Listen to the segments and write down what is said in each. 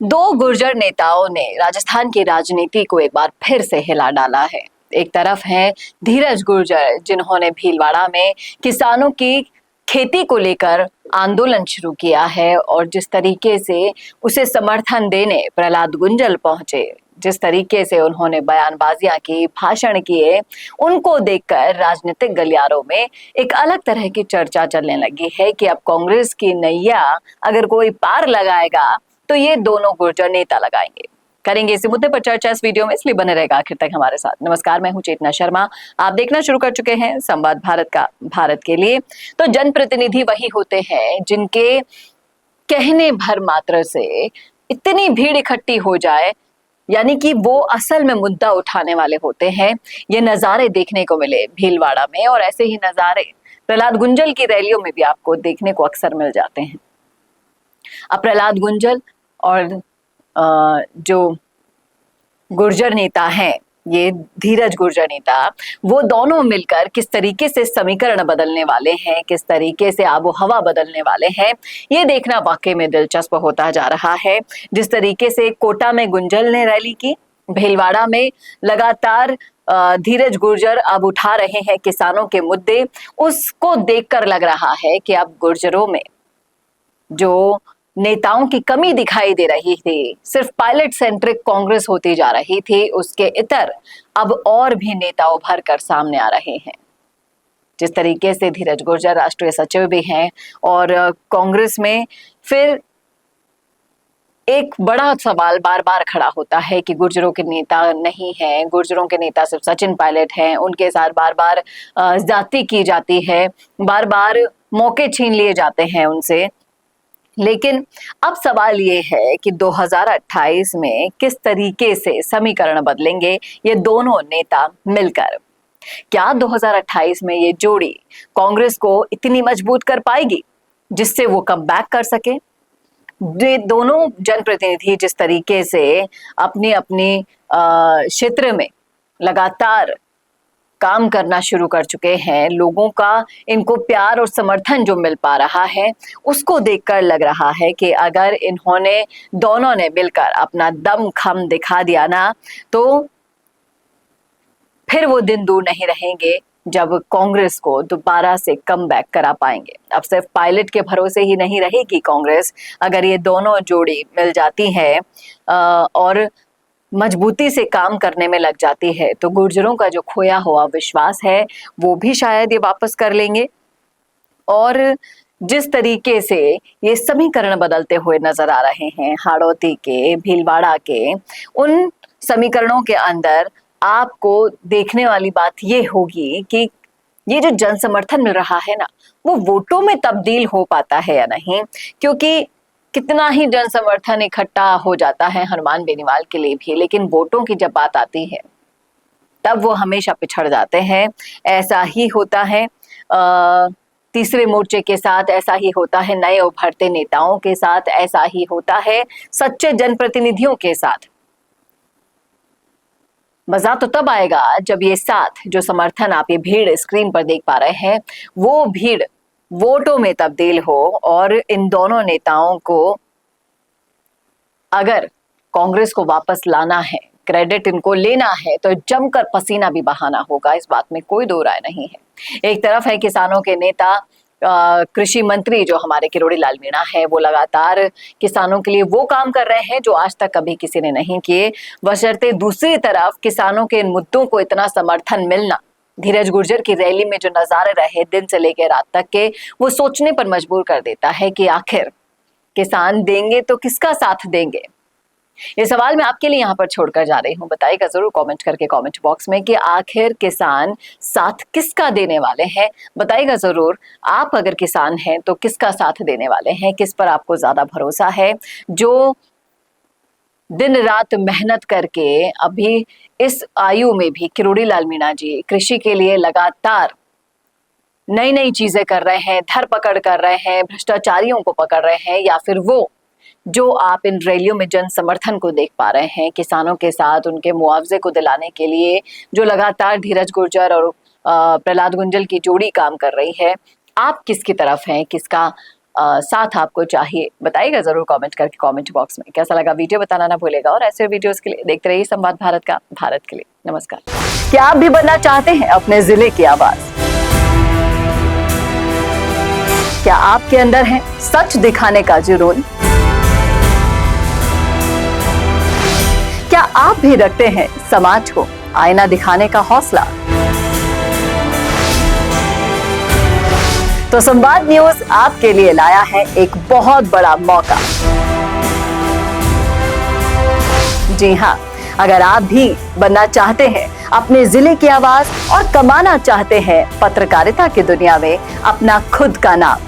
दो गुर्जर नेताओं ने राजस्थान की राजनीति को एक बार फिर से हिला डाला है। एक तरफ है धीरज गुर्जर, जिन्होंने भीलवाड़ा में किसानों की खेती को लेकर आंदोलन शुरू किया है और जिस तरीके से उसे समर्थन देने प्रहलाद गुंजल पहुंचे, जिस तरीके से उन्होंने बयानबाजियां की, भाषण किए, उनको देखकर राजनीतिक गलियारों में एक अलग तरह की चर्चा चलने लगी है कि अब कांग्रेस की नैया अगर कोई पार लगाएगा तो ये दोनों गुर्जर नेता लगाएंगे। करेंगे इसी मुद्दे पर चर्चा इस वीडियो में, इसलिए बने रहेगा आखिर तक हमारे साथ। नमस्कार, मैं हूं चेतना शर्मा। आप देखना शुरू कर चुके हैं संवाद भारत का भारत के लिए। तो जनप्रतिनिधि वही होते हैं जिनके कहने भर मात्र से इतनी भीड़ इकट्ठी हो जाए, यानी कि वो असल में मुद्दा उठाने वाले होते हैं। ये नजारे देखने को मिले भीलवाड़ा में और ऐसे ही नजारे प्रहलाद गुंजल की रैलियों में भी आपको देखने को अक्सर मिल जाते हैं। अब प्रहलाद गुंजल और जो गुर्जर नेता हैं, ये धीरज गुर्जर नेता, वो दोनों मिलकर किस तरीके से समीकरण बदलने वाले हैं, किस तरीके से आबो हवा बदलने वाले हैं, ये देखना वाकई में दिलचस्प होता जा रहा है। जिस तरीके से कोटा में गुंजल ने रैली की, भीलवाड़ा में लगातार धीरज गुर्जर अब उठा रहे हैं किसानों के मुद्दे, उसको देखकर लग रहा है कि अब गुर्जरों में जो नेताओं की कमी दिखाई दे रही थी, सिर्फ पायलट सेंट्रिक कांग्रेस होती जा रही थी, उसके इतर अब और भी नेता उभर कर सामने आ रहे हैं। जिस तरीके से धीरज गुर्जर राष्ट्रीय सचिव भी हैं और कांग्रेस में फिर एक बड़ा सवाल बार बार खड़ा होता है कि गुर्जरों के नेता नहीं हैं, गुर्जरों के नेता सिर्फ सचिन पायलट हैं, उनके साथ बार बार जाति की जाती है, बार बार मौके छीन लिए जाते हैं उनसे। लेकिन अब सवाल ये है कि 2028 में किस तरीके से समीकरण बदलेंगे ये दोनों नेता मिलकर। क्या 2028 में ये जोड़ी कांग्रेस को इतनी मजबूत कर पाएगी जिससे वो कम बैक कर सके? ये दोनों जनप्रतिनिधि जिस तरीके से अपनी अपनी क्षेत्र में लगातार काम करना शुरू कर चुके हैं, लोगों का इनको प्यार और समर्थन जो मिल पा रहा है, उसको देखकर लग रहा है कि अगर इन्होंने दोनों ने मिलकर अपना दम खम दिखा दिया ना, तो फिर वो दिन दूर नहीं रहेंगे जब कांग्रेस को दोबारा से कम बैक करा पाएंगे। अब सिर्फ पायलट के भरोसे ही नहीं रहेगी कांग्रेस। अगर ये दोनों जोड़ी मिल जाती है और मजबूती से काम करने में लग जाती है, तो गुर्जरों का जो खोया हुआ विश्वास है वो भी शायद ये वापस कर लेंगे। और जिस तरीके से ये समीकरण बदलते हुए नजर आ रहे हैं हाड़ौती के, भीलवाड़ा के, उन समीकरणों के अंदर आपको देखने वाली बात ये होगी कि ये जो जन समर्थन मिल रहा है ना, वो वोटों में तब्दील हो पाता है या नहीं। क्योंकि कितना ही जन समर्थन इकट्ठा हो जाता है हनुमान बेनीवाल के लिए भी, लेकिन वोटों की जब बात आती है तब वो हमेशा पिछड़ जाते हैं। ऐसा ही होता है तीसरे मोर्चे के साथ, ऐसा ही होता है नए उभरते नेताओं के साथ, ऐसा ही होता है सच्चे जनप्रतिनिधियों के साथ। मजा तो तब आएगा जब ये साथ जो समर्थन आप ये भीड़ स्क्रीन पर देख पा रहे हैं, वो भीड़ वोटों में तब्दील हो और इन दोनों नेताओं को अगर कांग्रेस को वापस लाना है, क्रेडिट इनको लेना है, तो जमकर पसीना भी बहाना होगा, इस बात में कोई दो राय नहीं है। एक तरफ है किसानों के नेता, कृषि मंत्री जो हमारे किरोड़ी लाल मीणा है, वो लगातार किसानों के लिए वो काम कर रहे हैं जो आज तक कभी किसी ने नहीं किए। बशर्ते दूसरी तरफ किसानों के इन मुद्दों को इतना समर्थन मिलना, धीरज गुर्जर की रैली में जो नजारे रहे दिन से लेकर रात तक के, वो सोचने पर मजबूर कर देता है कि आखिर किसान देंगे तो किसका साथ देंगे। ये सवाल मैं आपके लिए यहाँ पर छोड़कर जा रही हूँ। बताइएगा जरूर कमेंट करके कमेंट बॉक्स में कि आखिर किसान साथ किसका देने वाले हैं। बताइएगा जरूर, आप अगर किसान हैं तो किसका साथ देने वाले हैं, किस पर आपको ज्यादा भरोसा है, जो दिन रात मेहनत करके अभी इस आयु में भी किरोड़ी लाल मीणा जी कृषि के लिए लगातार नई नई चीजें कर रहे हैं, धरपकड़ कर रहे हैं, भ्रष्टाचारियों को पकड़ रहे हैं, या फिर वो जो आप इन रैलियों में जन समर्थन को देख पा रहे हैं, किसानों के साथ उनके मुआवजे को दिलाने के लिए जो लगातार धीरज गुर्जर और प्रहलाद गुंजल की जोड़ी काम कर रही है। आप किसकी तरफ हैं, किसका साथ आपको चाहिए? बताइएगा जरूर कमेंट करके कमेंट बॉक्स में। कैसा लगा वीडियो बताना ना भूलेगा, और ऐसे वीडियोस के लिए देखते रहिए संवाद भारत का, भारत के लिए। नमस्कार। क्या आप भी बनना चाहते हैं अपने जिले की आवाज? क्या आपके अंदर है सच दिखाने का जुनून? क्या आप भी रखते हैं समाज को आईना दिखाने का हौसला? तो संवाद न्यूज आपके लिए लाया है एक बहुत बड़ा मौका। जी हाँ, अगर आप भी बनना चाहते हैं अपने जिले की आवाज और कमाना चाहते हैं पत्रकारिता की दुनिया में अपना खुद का नाम,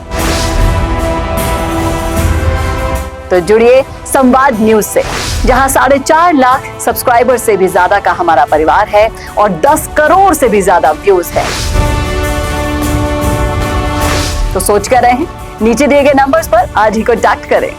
तो जुड़िए संवाद न्यूज से, जहां 4.5 लाख सब्सक्राइबर से भी ज्यादा का हमारा परिवार है और 10 करोड़ से भी ज्यादा व्यूज है। तो सोच कर रहे हैं, नीचे दिए गए नंबर्स पर आज ही कॉन्टैक्ट करें।